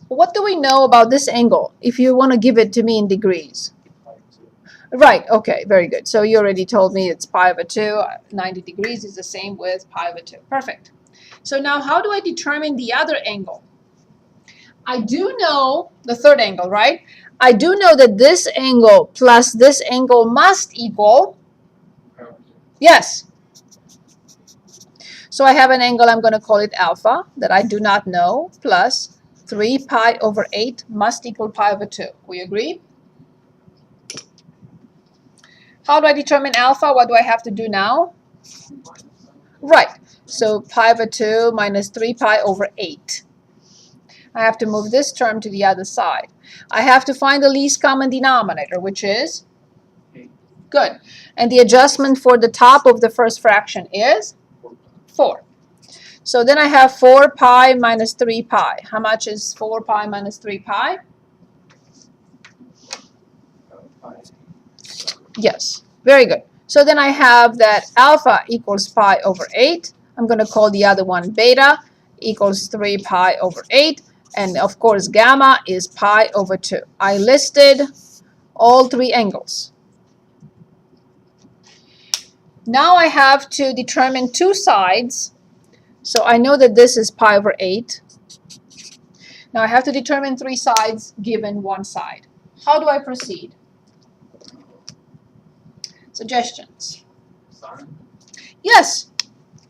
What do we know about this angle if you want to give it to me in degrees? Right, okay, very good. So you already told me it's pi over 2. 90 degrees is the same with pi over 2. Perfect. So now how do I determine the other angle? I do know the third angle, right? I do know that this angle plus this angle must equal, yes. So I have an angle, I'm going to call it alpha, that I do not know, plus 3 pi over 8 must equal pi over 2. We agree? How do I determine alpha? What do I have to do now? Right. So pi over 2 minus 3 pi over 8. I have to move this term to the other side. I have to find the least common denominator, which is? Good. And the adjustment for the top of the first fraction is? 4. So then I have 4 pi minus 3 pi. How much is 4 pi minus 3 pi? Yes, very good. So then I have that alpha equals pi over 8. I'm going to call the other one beta equals 3 pi over 8. And of course, gamma is pi over 2. I listed all 3 angles. Now I have to determine 2 sides. So I know that this is pi over 8. Now I have to determine 3 sides given 1 side. How do I proceed? Suggestions? Sine? Yes.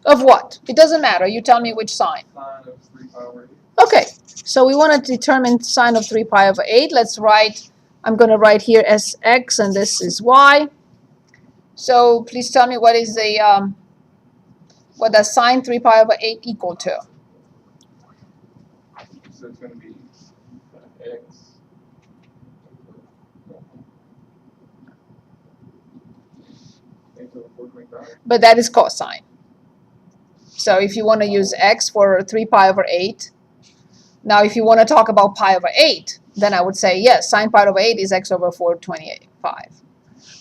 Of what? It doesn't matter. You tell me which sign. Sine of 3 pi over 8. Okay. So we want to determine sine of 3 pi over 8. Let's write, I'm going to write here as x and this is y. So please tell me what is the, what does sine 3 pi over 8 equal to? So it's going to be x. X over 425. But that is cosine. So if you want to use x for 3 pi over 8, now if you want to talk about pi over 8, then I would say, yes, sine pi over 8 is x over 425.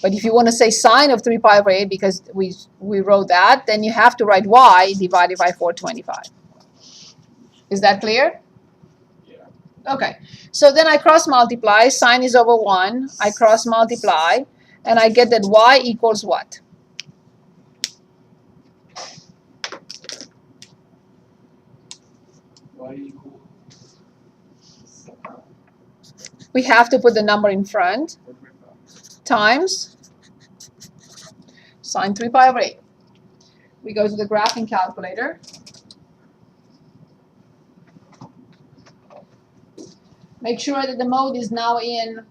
But if you want to say sine of 3 pi over 8 because we wrote that, then you have to write y divided by 425. Is that clear? Yeah. Okay. So then I cross multiply. Sine is over 1. I cross multiply. And I get that y equals what? Y equals We have to put the number in front. 425. Times sine 3 pi over 8. We go to the graphing calculator. Make sure that the mode is now in,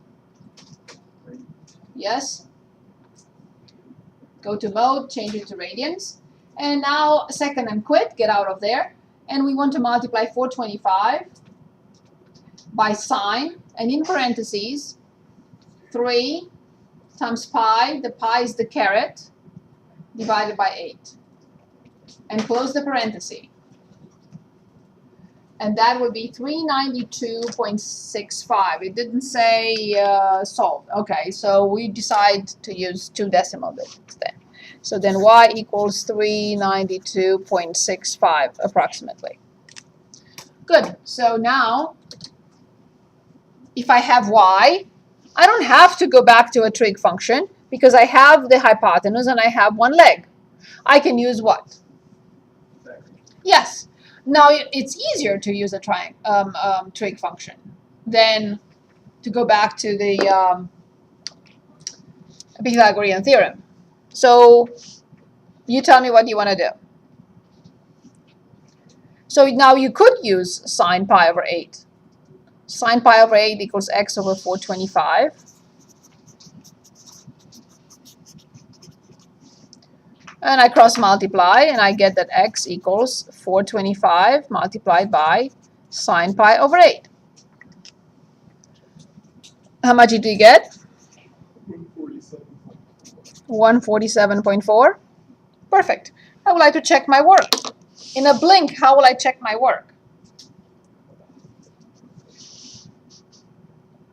yes. Go to mode, change it to radians. And now second and quit, get out of there. And we want to multiply 425 by sine, and in parentheses, 3 times pi, the pi is the caret, divided by 8. And close the parenthesis. And that would be 392.65. It didn't say solved. Okay, so we decide to use 2 decimal digits then. So then y equals 392.65 approximately. Good. So now, if I have y, I don't have to go back to a trig function because I have the hypotenuse and I have one leg. I can use what? Yes. Now it's easier to use a trig function than to go back to the Pythagorean Theorem. So you tell me what you want to do. So now you could use sine pi over 8. Sine pi over 8 equals x over 425. And I cross multiply, and I get that x equals 425 multiplied by sine pi over 8. How much did you get? 147.4. Perfect. I would like to check my work. In a blink, how will I check my work?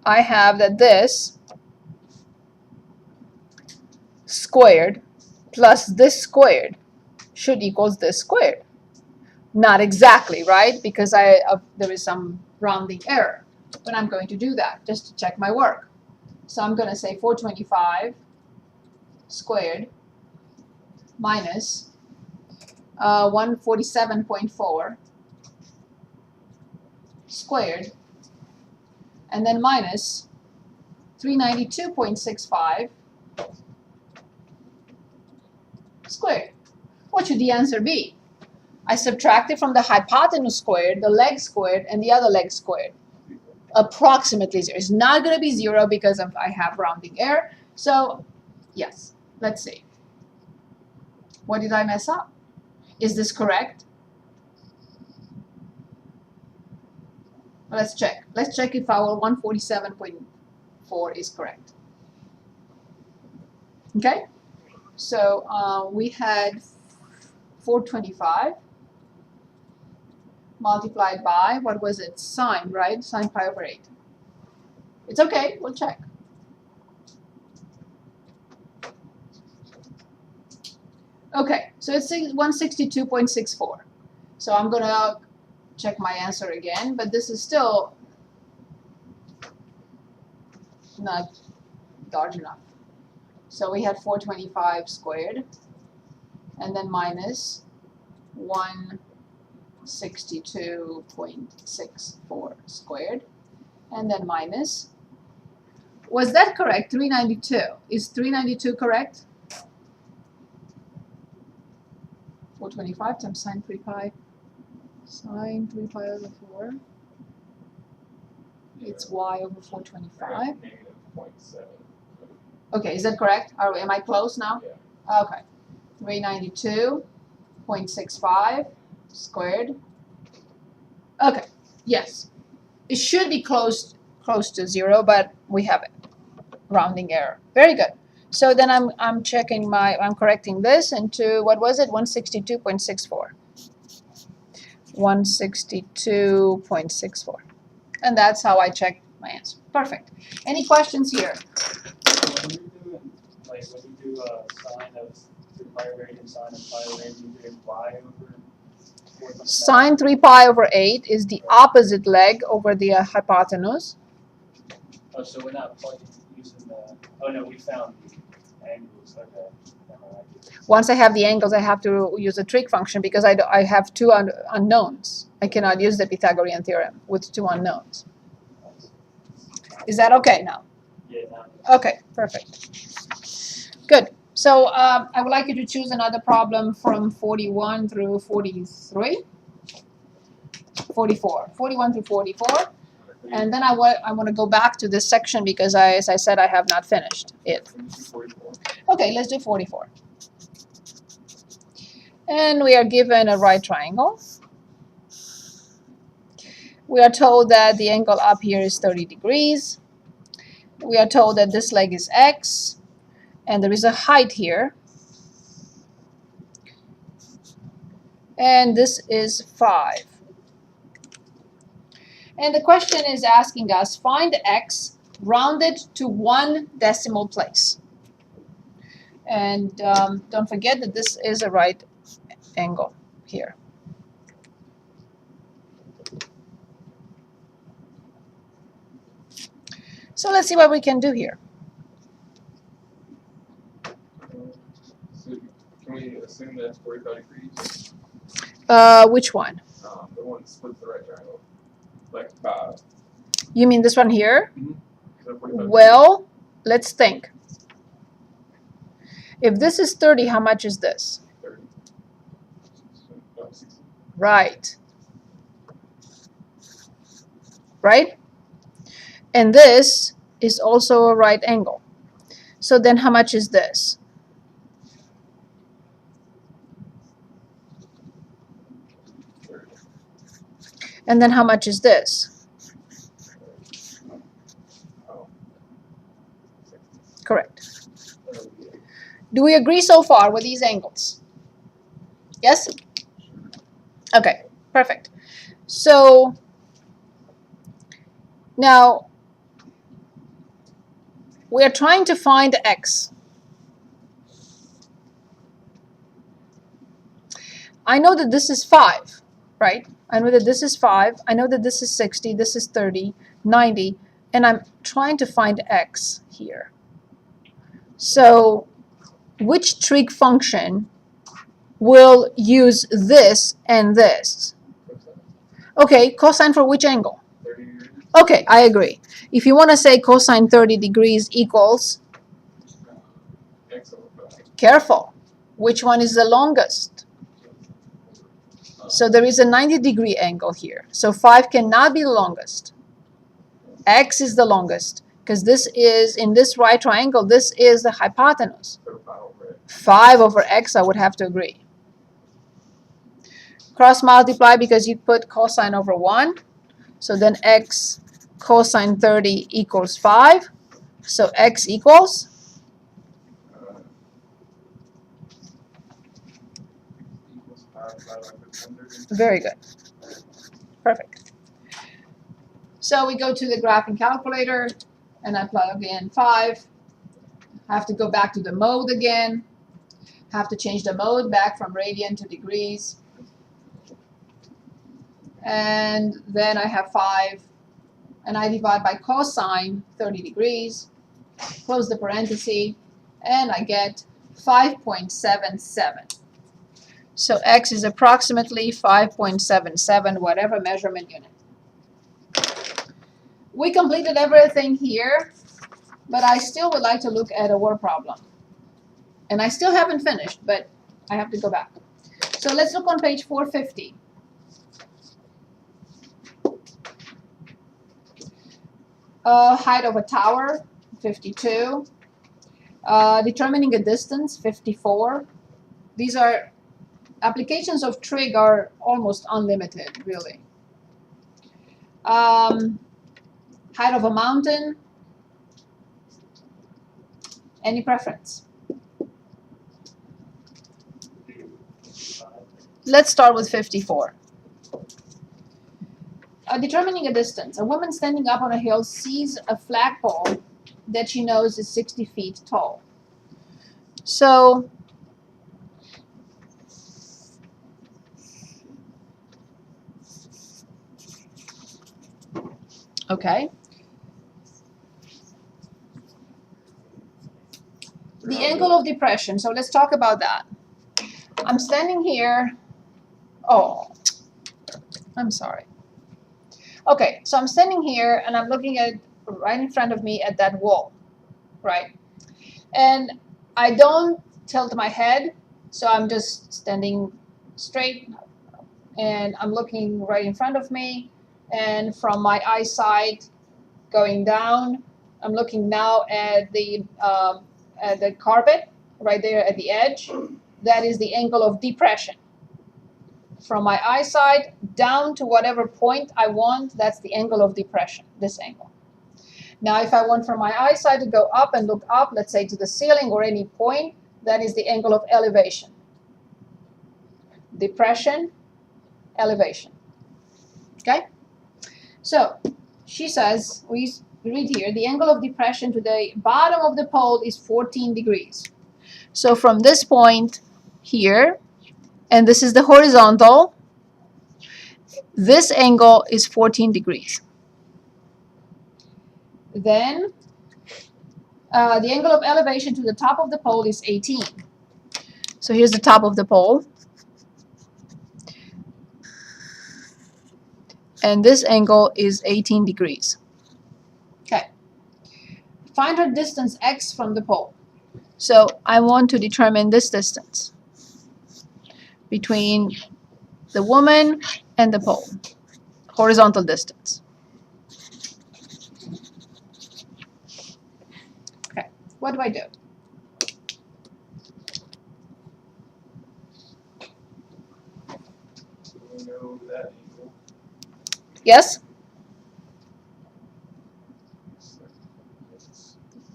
I have that this squared plus this squared should equals this squared. Not exactly, right? Because there is some rounding error. But I'm going to do that just to check my work. So I'm going to say 425 squared minus 147.4 squared, and then minus 392.65 squared. What should the answer be? I subtracted from the hypotenuse squared, the leg squared, and the other leg squared. Approximately 0. It's not going to be 0 because I have rounding error. So, yes, let's see. What did I mess up? Is this correct? Well, let's check. Let's check if our 147.4 is correct. Okay? So we had 425 multiplied by, what was it? Sine, right? Sine pi over 8. It's okay. We'll check. Okay, so it's 162.64. So I'm going to check my answer again, but this is still not large enough. So we had 425 squared, and then minus 162.64 squared, and then minus, was that correct? 392. Is 392 correct? 425 times sine 3 pi. Sine 3 pi over 4. It's y over 425. Negative 0.7. Okay, is that correct? Am I close now? Yeah. Okay. 392.65 squared. Okay, yes. It should be close to 0, but we have it. Rounding error. Very good. So then I'm checking I'm correcting this into, what was it? 162.64. 162.64. And that's how I check my answer. Perfect. Any questions here? When you do sine of 3 pi over 8 and sine of pi over 8, you do y over 4.5. Sine 3 pi over 8 is the opposite leg over the hypotenuse. Oh, so we're not plugging using the, oh no, we found the angles, okay. Once I have the angles, I have to use a trig function because I have two unknowns. I cannot use the Pythagorean theorem with two unknowns. Is that okay now? Yeah, now. Okay, perfect. Good. So I would like you to choose another problem from 41 through 43. 44. 41 through 44. And then I want to go back to this section because, as I said, I have not finished it. Okay, let's do 44. And we are given a right triangle. We are told that the angle up here is 30 degrees. We are told that this leg is x, and there is a height here. And this is 5. And the question is asking us, find x rounded to 1 decimal place. And don't forget that this is a right angle here. So let's see what we can do here. So can we assume that's 45 degrees? Which one? The one that splits the right triangle. Like, You mean this one here? is that 45 Well, let's think. If this is 30, how much is this? 30. 60. Right. Right? And this is also a right angle. So then how much is this? And then how much is this? Oh. Correct. Do we agree so far with these angles? Yes? Okay, perfect. So now we are trying to find x. I know that this is 5, right? I know that this is 5. I know that this is 60. This is 30, 90. And I'm trying to find x here. So which trig function will use this and this? Okay, cosine for which angle? 30 degrees. Okay, I agree. If you want to say cosine 30 degrees equals, X over 5. careful, which one is the longest? So there is a 90-degree angle here. So 5 cannot be the longest. X is the longest because this is, in this right triangle, this is the hypotenuse. So 5 over X. 5 over x, I would have to agree. Cross multiply because you put cosine over 1. So then x cosine 30 equals 5. So x equals, Equals 5 divided by 100. very good. Perfect. So we go to the graphing calculator and I plug in 5. I have to go back to the mode again. Have to change the mode back from radian to degrees. And then I have 5. And I divide by cosine 30 degrees. Close the parenthesis. And I get 5.77. So x is approximately 5.77, whatever measurement unit. We completed everything here, but I still would like to look at a word problem. And I still haven't finished, but I have to go back. So let's look on page 450. Height of a tower, 52. Determining a distance, 54. These are applications of trig are almost unlimited, really. Height of a mountain. Any preference? Let's start with 54. Determining a distance. A woman standing up on a hill sees a flagpole that she knows is 60 feet tall. So okay. The angle of depression. So let's talk about that. I'm standing here. Oh, I'm sorry. Okay, so I'm standing here and I'm looking at right in front of me at that wall, right? And I don't tilt my head, so I'm just standing straight and I'm looking right in front of me. And from my eyesight going down, I'm looking now at the carpet right there at the edge. That is the angle of depression. From my eyesight down to whatever point I want, that's the angle of depression, this angle. Now, if I want from my eyesight to go up and look up, let's say to the ceiling or any point, that is the angle of elevation. Depression, elevation. Okay? So, she says, we read here, the angle of depression to the bottom of the pole is 14 degrees. So from this point here, and this is the horizontal, this angle is 14 degrees. Then the angle of elevation to the top of the pole is 18. So here's the top of the pole. And this angle is 18 degrees. Okay. Find her distance x from the pole. So I want to determine this distance between the woman and the pole, horizontal distance. Okay, what do I do? So we know that angle. Yes? It's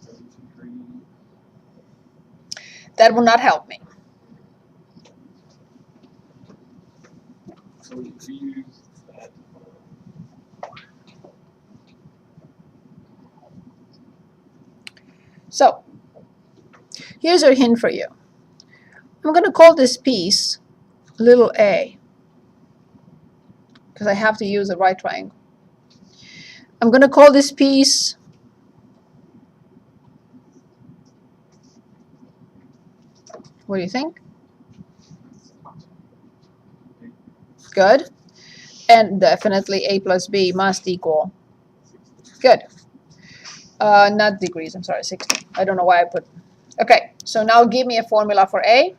32 degrees. That will not help me. So we use that. So, here's a hint for you. I'm going to call this piece little a. because I have to use a right triangle. I'm going to call this piece what do you think? Good. And definitely a plus b must equal. Good. Not degrees, I'm sorry, 60. I don't know why I put. Okay, so now give me a formula for a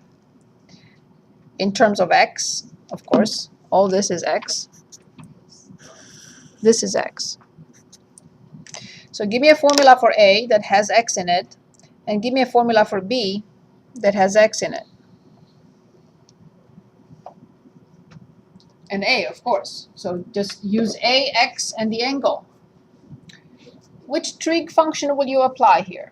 in terms of x, of course. All this is x. This is x. So give me a formula for a that has x in it, and give me a formula for b that has x in it. And a, of course. So just use a, x, and the angle. Which trig function will you apply here?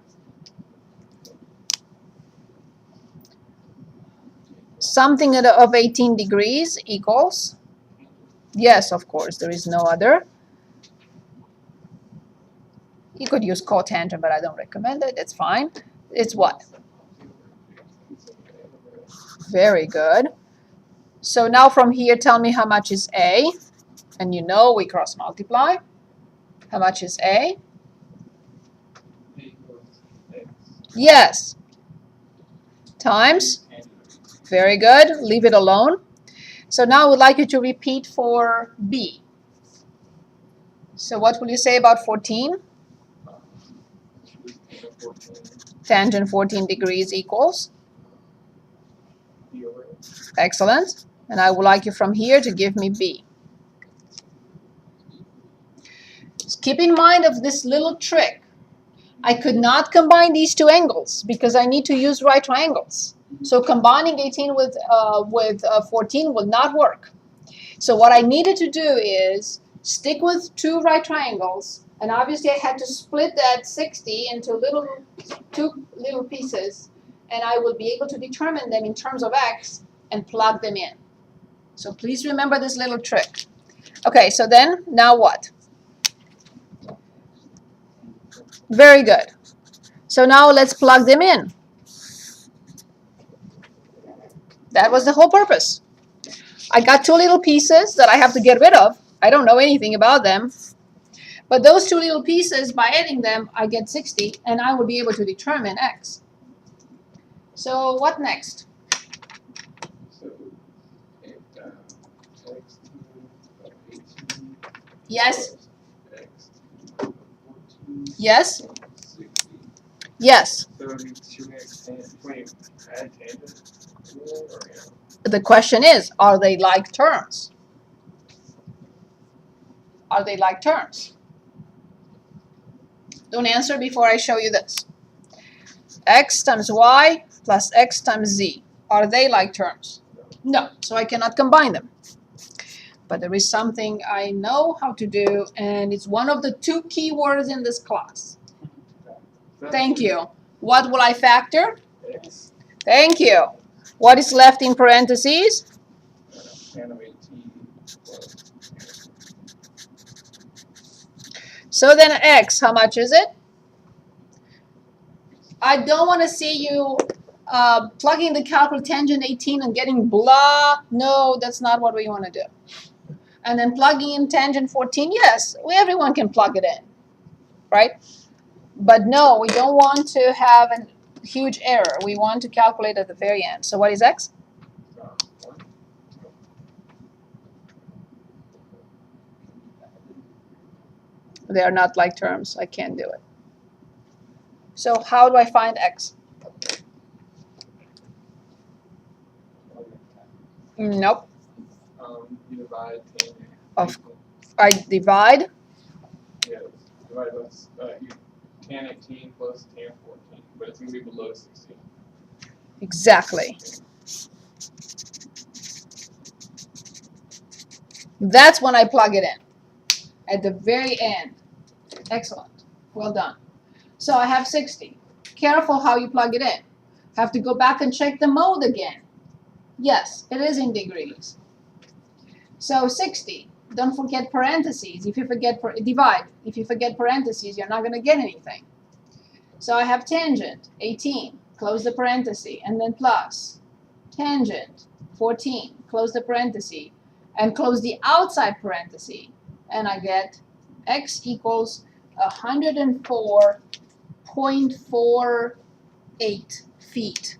Something of 18 degrees equals? Yes, of course, there is no other. You could use cotangent, but I don't recommend it. It's fine. It's what? Very good. So now from here, tell me how much is a. And you know we cross multiply. How much is a? Yes. Times. Very good. Leave it alone. So now I would like you to repeat for b. So what will you say about 14? Tangent 14 degrees equals? Excellent. And I would like you from here to give me b. Just keep in mind of this little trick. I could not combine these two angles because I need to use right triangles. So combining 18 with 14 will not work. So what I needed to do is stick with two right triangles, and obviously I had to split that 60 into two little pieces, and I will be able to determine them in terms of x and plug them in. So please remember this little trick. Okay, so then now what? Very good. So now let's plug them in. That was the whole purpose. I got two little pieces that I have to get rid of. I don't know anything about them. But those two little pieces, by adding them, I get 60, and I will be able to determine x. So what next? Yes? Yes? Yes. The question is, are they like terms? Are they like terms? Don't answer before I show you this. X times y plus x times z. Are they like terms? No, so I cannot combine them. But there is something I know how to do, and it's one of the two key words in this class. Thank you. What will I factor? X. Thank you. What is left in parentheses? Tan of 18 plus. So then x, how much is it? I don't want to see you plugging the calculator tangent 18 and getting blah. No, that's not what we want to do. And then plugging in tangent 14, yes, everyone can plug it in, right? But no, we don't want to have a huge error. We want to calculate at the very end. So what is x? 1. They are not like terms. I can't do it. So how do I find x? Nope. You divide tan. I divide. Yeah, divide by tan 18 plus tan 14, but it's going to be below 16. Exactly. That's when I plug it in. At the very end. Excellent. Well done. So I have 60. Careful how you plug it in. Have to go back and check the mode again. Yes, it is in degrees. So 60. Don't forget parentheses. If you forget divide. If you forget parentheses, you're not going to get anything. So I have tangent 18. Close the parenthesis, and then plus tangent 14. Close the parenthesis, and close the outside parenthesis, and I get x equals 104.48 feet.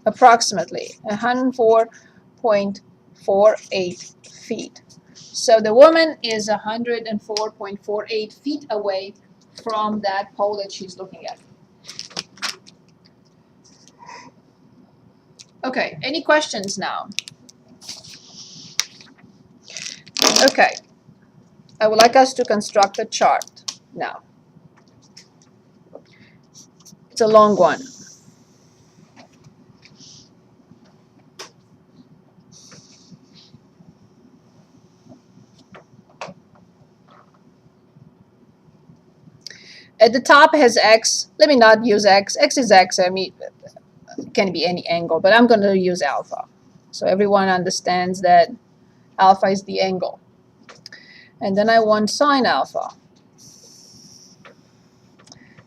Approximately 104.48 feet. So the woman is 104.48 feet away from that pole that she's looking at. Okay, any questions now? Okay, I would like us to construct a chart now. It's a long one. At the top has x. Let me not use x. X is x. I mean, it can be any angle, but I'm going to use alpha. So everyone understands that alpha is the angle. And then I want sine alpha.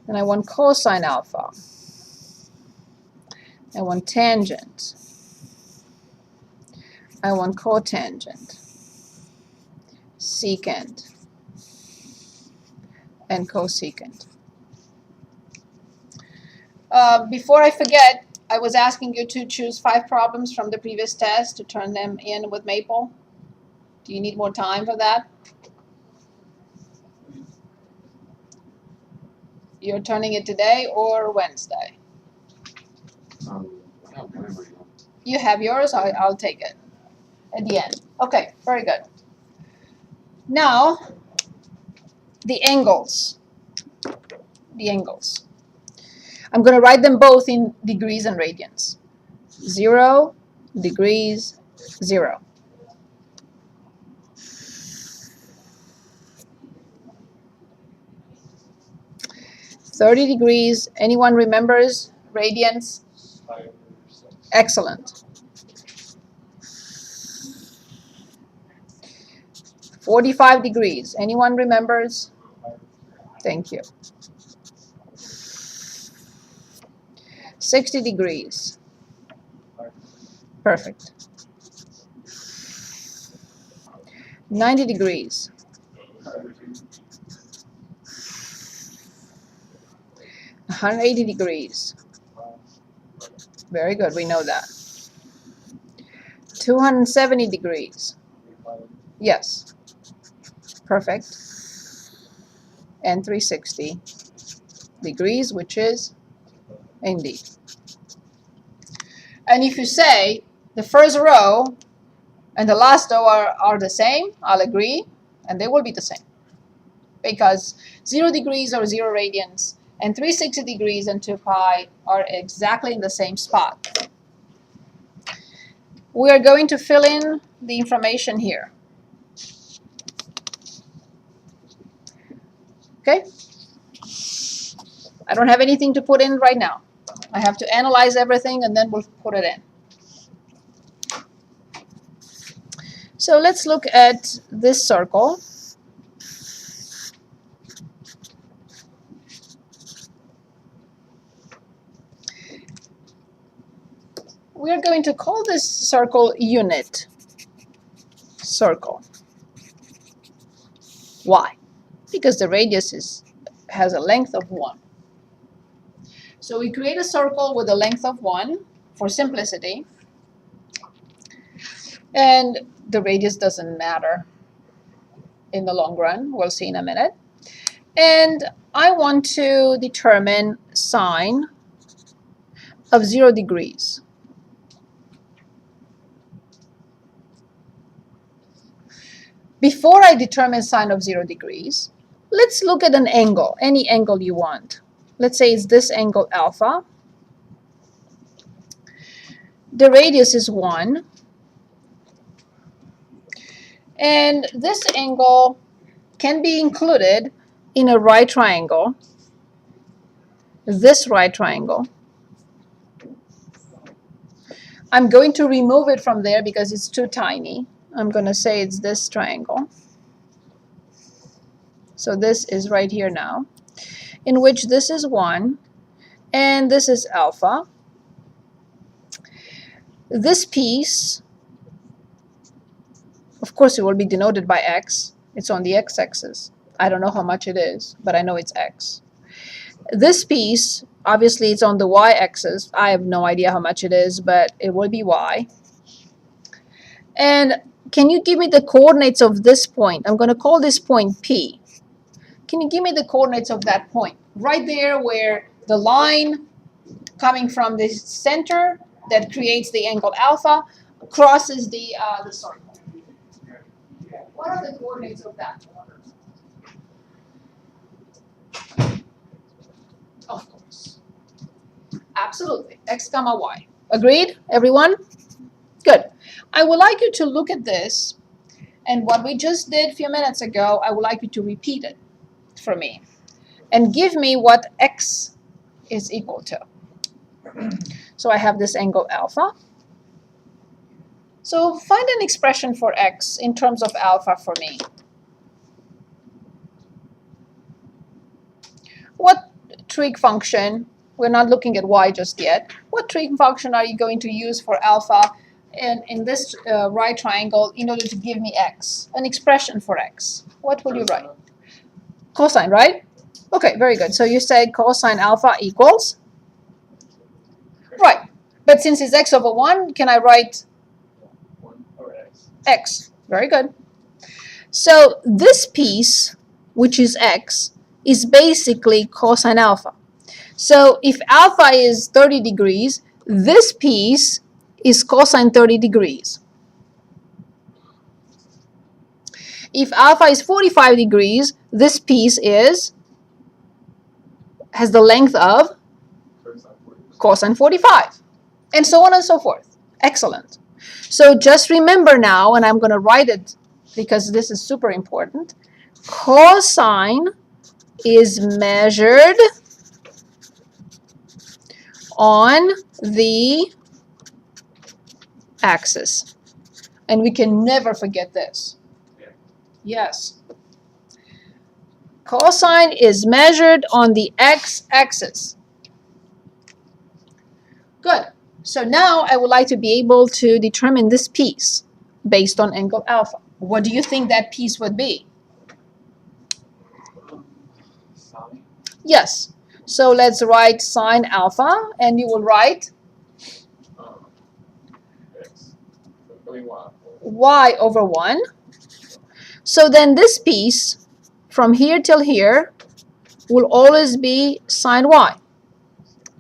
And I want cosine alpha. I want tangent. I want cotangent, secant, and cosecant. Before I forget, I was asking you to choose 5 problems from the previous test to turn them in with Maple. Do you need more time for that? You're turning it today or Wednesday? I have mine right now. You have yours? I'll take it at the end. Okay, very good. Now, the angles. The angles. I'm going to write them both in degrees and radians. 0 degrees 0. 30 degrees. Anyone remembers radians? 5 or 6. Excellent. 45 degrees. Anyone remembers? Thank you. 60 degrees. Perfect. 90 degrees. 180 degrees. Very good, we know that. 270 degrees. Yes. Perfect. And 360 degrees, which is indeed. And if you say the first row and the last row are the same, I'll agree, and they will be the same. Because 0 degrees or 0 radians and 360 degrees and 2 pi are exactly in the same spot. We are going to fill in the information here. Okay? I don't have anything to put in right now. I have to analyze everything and then we'll put it in. So let's look at this circle. We are going to call this circle unit circle. Why? Because the radius has a length of 1. So we create a circle with a length of 1 for simplicity. And the radius doesn't matter in the long run. We'll see in a minute. And I want to determine sine of 0 degrees. Before I determine sine of 0 degrees, let's look at an angle, any angle you want. Let's say it's this angle alpha. The radius is 1. And this angle can be included in a right triangle, this right triangle. I'm going to remove it from there because it's too tiny. I'm going to say it's this triangle. So this is right here now, in which this is 1 and this is alpha. This piece Of course, it will be denoted by x. It's on the x-axis. I don't know how much it is, but I know it's x. This piece, obviously, it's on the y-axis. I have no idea how much it is, but it will be y. And can you give me the coordinates of this point? I'm going to call this point P. Can you give me the coordinates of that point? Right there where the line coming from the center that creates the angle alpha crosses the circle. What are the coordinates of that? Of course. Absolutely. X comma y. Agreed, everyone? Good. I would like you to look at this, and what we just did a few minutes ago, I would like you to repeat it for me and give me what x is equal to. So I have this angle alpha. So find an expression for x in terms of alpha for me. What trig function, we're not looking at y just yet, what trig function are you going to use for alpha in this right triangle in order to give me x, an expression for x? What will you write? Cosine, right? Okay, very good. So you said cosine alpha equals? Right. But since it's x over 1, can I write 1 over x. x? Very good. So this piece, which is x, is basically cosine alpha. So if alpha is 30 degrees, this piece is cosine 30 degrees. If alpha is 45 degrees, this piece has the length of cosine 45, and so on and so forth. Excellent. So just remember now, and I'm going to write it because this is super important, cosine is measured on the axis. And we can never forget this. Yes. Cosine is measured on the x-axis. Good. So now I would like to be able to determine this piece based on angle alpha. What do you think that piece would be? Sine. Yes. So let's write sine alpha, and you will write X. I mean, y. y over 1. So then this piece, from here till here, will always be sine y.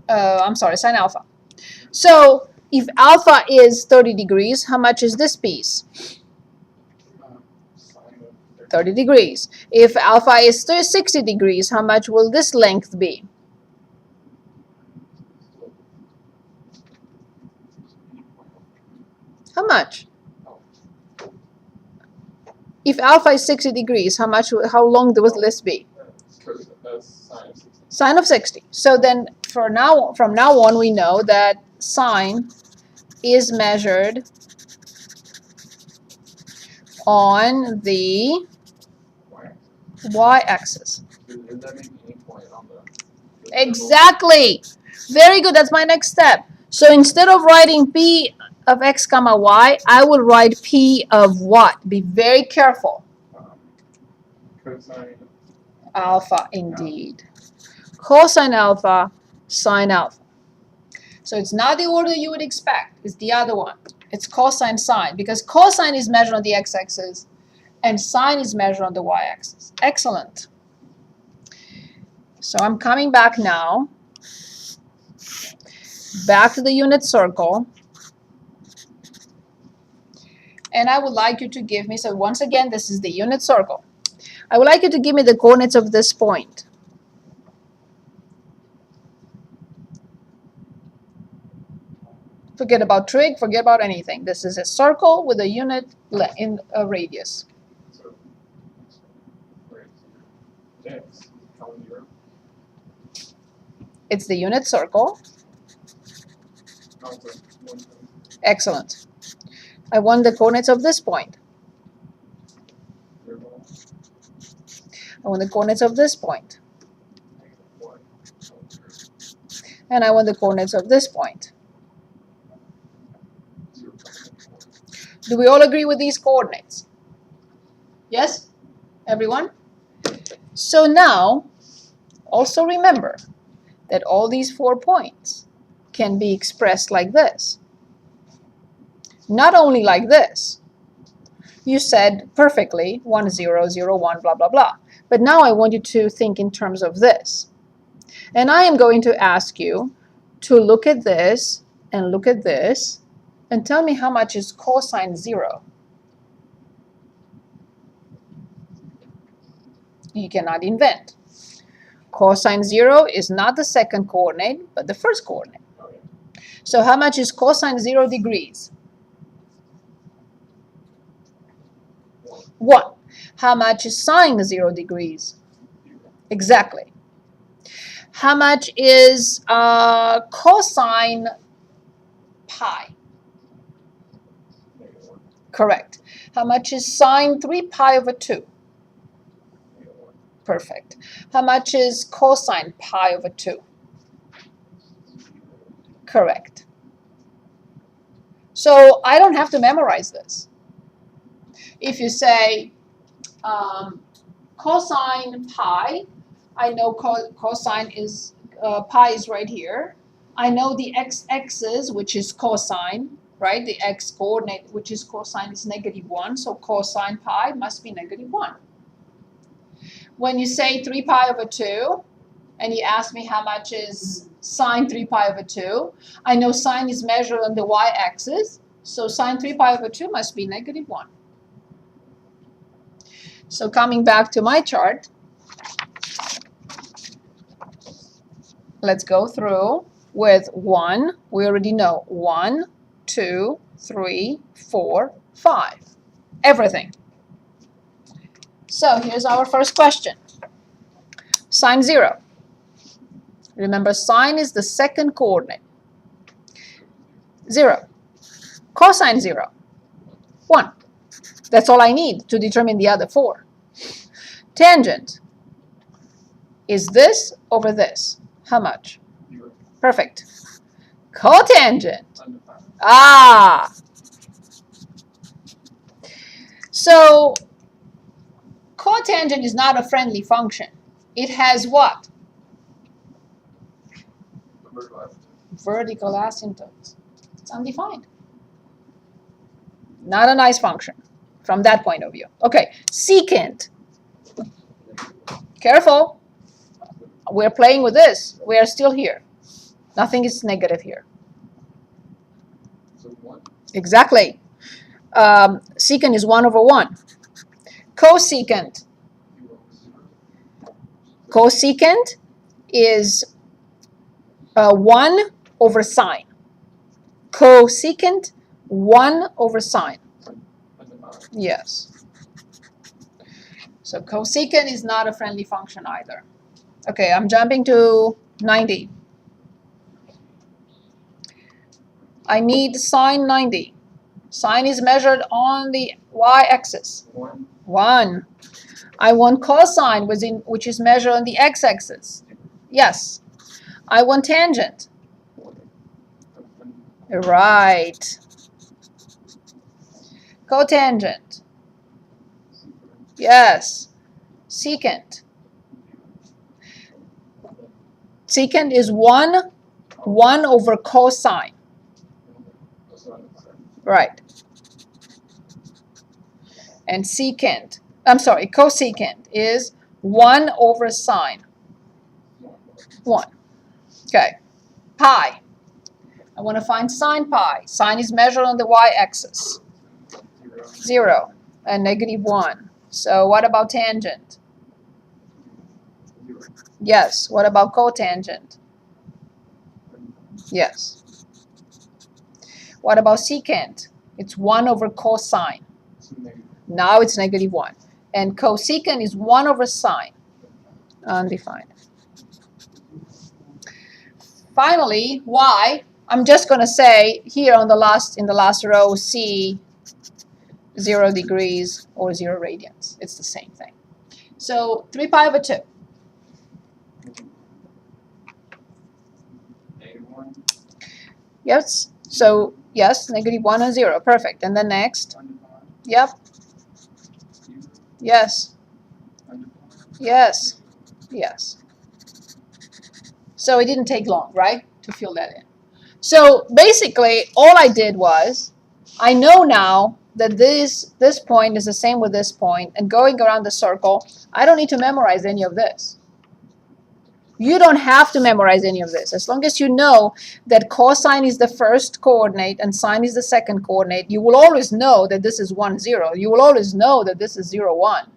Sine alpha. So if alpha is 30 degrees, how much is this piece? Sine of 30 degrees. If alpha is 60 degrees, how much will this length be? How much? If alpha is 60 degrees, how long will this be? Sine of 60. Sine of 60. So then from now on, we know that sine is measured on the y-axis. Did that make any point on the Exactly. Very good. That's my next step. So instead of writing p of x comma y, I will write p of what? Be very careful. cosine? Alpha, indeed. Cosine alpha, sine alpha. So it's not the order you would expect. It's the other one. It's cosine sine, because cosine is measured on the x-axis and sine is measured on the y-axis. Excellent. So I'm coming back now. Back to the unit circle. And I would like you to give me, so once again, this is the unit circle. I would like you to give me the coordinates of this point. Forget about trig, forget about anything. This is a circle with a unit in a radius. So, where is x? Column 0. It's the unit circle. Oh, it's a 1. Excellent. I want the coordinates of this point. 0. I want the coordinates of this point. -1. And I want the coordinates of this point. 0. Do we all agree with these coordinates? Yes? Everyone? So now, also remember that all these 4 points can be expressed like this. Not only like this. You said perfectly 1, 0, 0, 1, blah, blah, blah. But now I want you to think in terms of this. And I am going to ask you to look at this and look at this and tell me how much is cosine 0. You cannot invent. Cosine 0 is not the second coordinate, but the first coordinate. Okay. So how much is cosine 0 degrees? 1. How much is sine 0 degrees? Exactly. How much is cosine pi? -1. Correct. How much is sine 3 pi over 2? -1. Perfect. How much is cosine pi over 2? Correct. So I don't have to memorize this. If you say cosine pi, I know cosine is, pi is right here. I know the x-axis, which is cosine, right? The x-coordinate, which is cosine, is -1. So cosine pi must be -1. When you say 3 pi over 2, and you ask me how much is sine 3 pi over 2, I know sine is measured on the y-axis. So sine 3 pi over 2 must be -1. So coming back to my chart, let's go through with 1. We already know 1, 2, 3, 4, 5. Everything. So here's our first question. Sine 0. Remember, sine is the second coordinate. 0. Cosine 0. 1. That's all I need to determine the other 4. Tangent is this over this. How much? 0. Perfect. Cotangent. Undefined. Ah! So, cotangent is not a friendly function. It has what? The vertical asymptote. Vertical asymptotes. It's undefined. Not a nice function from that point of view. Okay, secant. Careful. We're playing with this. We are still here. Nothing is negative here. So 1. Exactly. Secant is 1 over 1. Cosecant. 0. Cosecant is 1 over sine. Cosecant, 1 over sine. Undefined. Yes. So cosecant is not a friendly function either. Okay, I'm jumping to 90. I need sine 90. Sine is measured on the y-axis. 1. 1. I want cosine, which is measured on the x-axis. Yes. I want tangent. Right. Cotangent. Yes. Secant. Secant is 1 over cosine. Also undefined. Right. And secant, cosecant is 1 over sine. 1. Okay. Pi. I want to find sine pi. Sine is measured on the y-axis. 0. 0 and -1. So what about tangent? 0. Yes. What about cotangent? Yes. What about secant? It's 1 over cosine. So negative. Now it's -1. And cosecant is 1 over sine. Undefined. Finally, y. I'm just going to say here in the last row, C 0 degrees or 0 radians. It's the same thing. So 3 pi over 2. -1. Yes. So yes, -1 and 0. Perfect. And then next. Undefined. Yep. 0. Yes. Yes. Yes. So it didn't take long, right, to fill that in. So basically, all I did was, I know now that this point is the same with this point, and going around the circle, I don't need to memorize any of this. You don't have to memorize any of this. As long as you know that cosine is the first coordinate and sine is the second coordinate, you will always know that this is 1, 0. You will always know that this is 0, 1.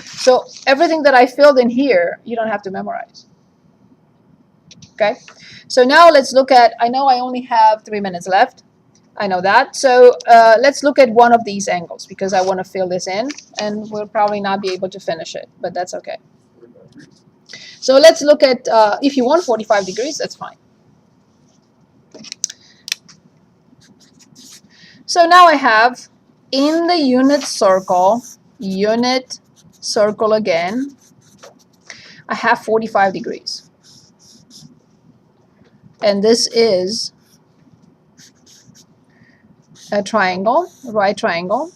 So everything that I filled in here, you don't have to memorize. Okay? So now let's look at, I know I only have 3 minutes left. I know that. So let's look at one of these angles because I want to fill this in, and we'll probably not be able to finish it, but that's okay. So let's look at, if you want 45 degrees, that's fine. So now I have in the unit circle again, I have 45 degrees. And this is a triangle, a right triangle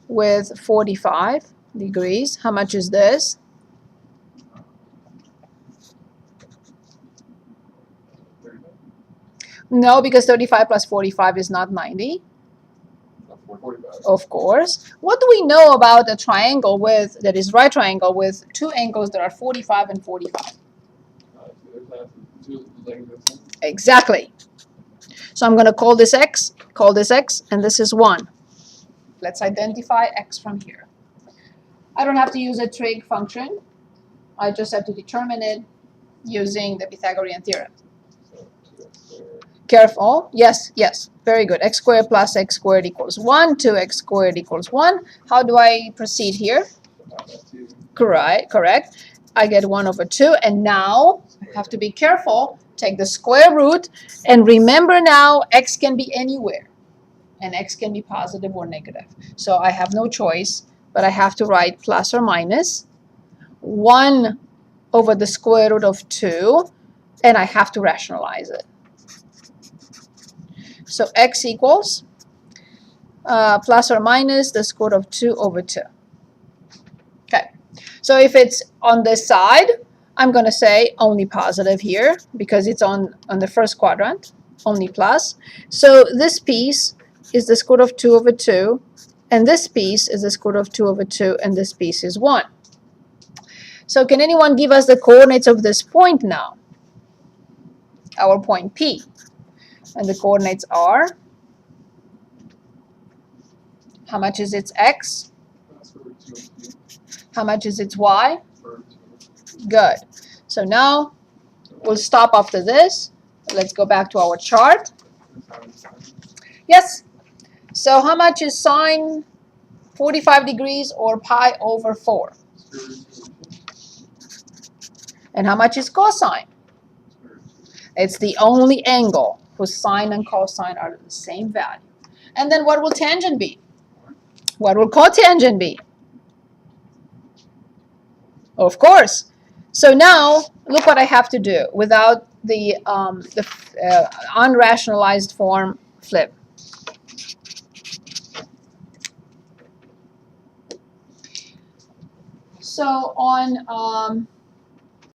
with 45 degrees. How much is this? No, because 35 plus 45 is not 90. 45. Of course. What do we know about a triangle with, that is right triangle with two angles that are 45 and 45? Exactly. So I'm going to call this x, and this is 1. Let's identify x from here. I don't have to use a trig function. I just have to determine it using the Pythagorean Theorem. Careful. Yes, yes. Very good. X squared plus x squared equals 1. 2x squared equals 1. How do I proceed here? Correct. I get 1 over 2. And now I have to be careful. Take the square root. And remember now, x can be anywhere. And x can be positive or negative. So I have no choice, but I have to write plus or minus 1 over the square root of 2. And I have to rationalize it. So x equals plus or minus the square root of 2 over 2. Okay. So if it's on this side, I'm going to say only positive here because it's on the first quadrant, only plus. So this piece is the square root of 2 over 2, and this piece is the square root of 2 over 2, and this piece is 1. So can anyone give us the coordinates of this point now? Our point P. And the coordinates are, how much is its x? How much is its y? Good. So now we'll stop after this. Let's go back to our chart. Yes. So how much is sine 45 degrees or pi over 4? And how much is cosine? It's the only angle whose sine and cosine are the same value. And then what will tangent be? What will cotangent be? Of course. So now, look what I have to do without the unrationalized form flip. So on